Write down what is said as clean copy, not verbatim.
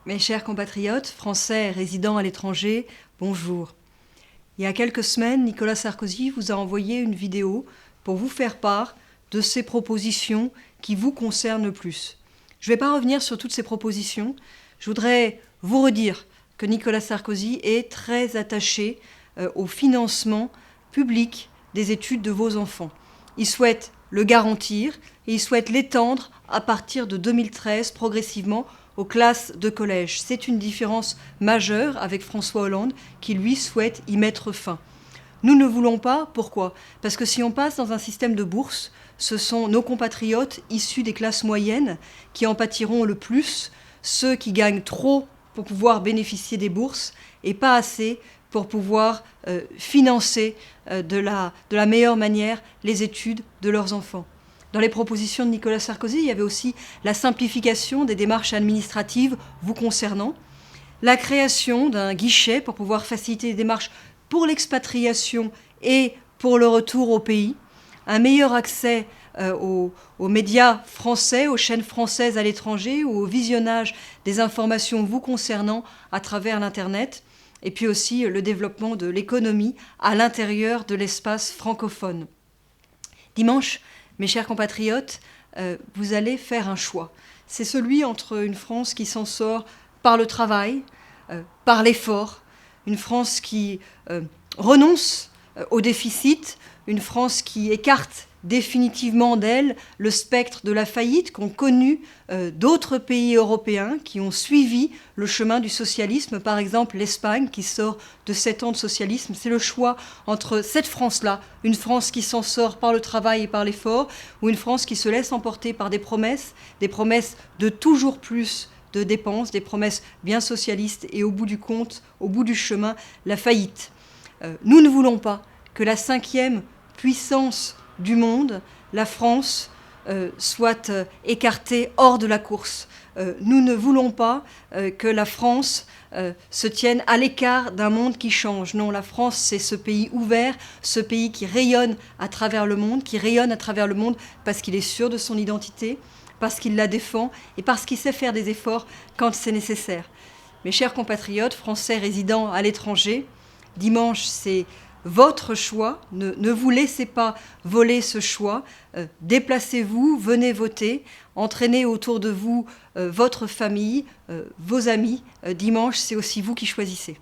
Mes chers compatriotes français résidant à l'étranger, bonjour. Il y a quelques semaines, Nicolas Sarkozy vous a envoyé une vidéo pour vous faire part de ses propositions qui vous concernent le plus. Je ne vais pas revenir sur toutes ces propositions. Je voudrais vous redire que Nicolas Sarkozy est très attaché au financement public des études de vos enfants. Il souhaite le garantir et il souhaite l'étendre à partir de 2013 progressivement aux classes de collège. C'est une différence majeure avec François Hollande qui, lui, souhaite y mettre fin. Nous ne voulons pas. Pourquoi ? Parce que si on passe dans un système de bourse, ce sont nos compatriotes issus des classes moyennes qui en pâtiront le plus, ceux qui gagnent trop pour pouvoir bénéficier des bourses et pas assez pour pouvoir financer de la meilleure manière les études de leurs enfants. Dans les propositions de Nicolas Sarkozy, il y avait aussi la simplification des démarches administratives vous concernant, la création d'un guichet pour pouvoir faciliter les démarches pour l'expatriation et pour le retour au pays, un meilleur accès aux médias français, aux chaînes françaises à l'étranger ou au visionnage des informations vous concernant à travers l'Internet, et puis aussi le développement de l'économie à l'intérieur de l'espace francophone. Dimanche, mes chers compatriotes, vous allez faire un choix. C'est celui entre une France qui s'en sort par le travail, par l'effort, une France qui renonce au déficit, une France qui écarte définitivement d'elle le spectre de la faillite qu'ont connu d'autres pays européens qui ont suivi le chemin du socialisme, par exemple l'Espagne qui sort de 7 ans de socialisme. C'est le choix entre cette France-là, une France qui s'en sort par le travail et par l'effort, ou une France qui se laisse emporter par des promesses de toujours plus de dépenses, des promesses bien socialistes et au bout du compte, au bout du chemin, la faillite. Nous ne voulons pas que la 5e puissance du monde, la France, soit écartée hors de la course. Nous ne voulons pas que la France se tienne à l'écart d'un monde qui change. Non, la France, c'est ce pays ouvert, ce pays qui rayonne à travers le monde, parce qu'il est sûr de son identité, parce qu'il la défend et parce qu'il sait faire des efforts quand c'est nécessaire. Mes chers compatriotes français résidant à l'étranger, dimanche, c'est votre choix. Ne vous laissez pas voler ce choix. Déplacez-vous, venez voter, entraînez autour de vous votre famille, vos amis. Dimanche, c'est aussi vous qui choisissez.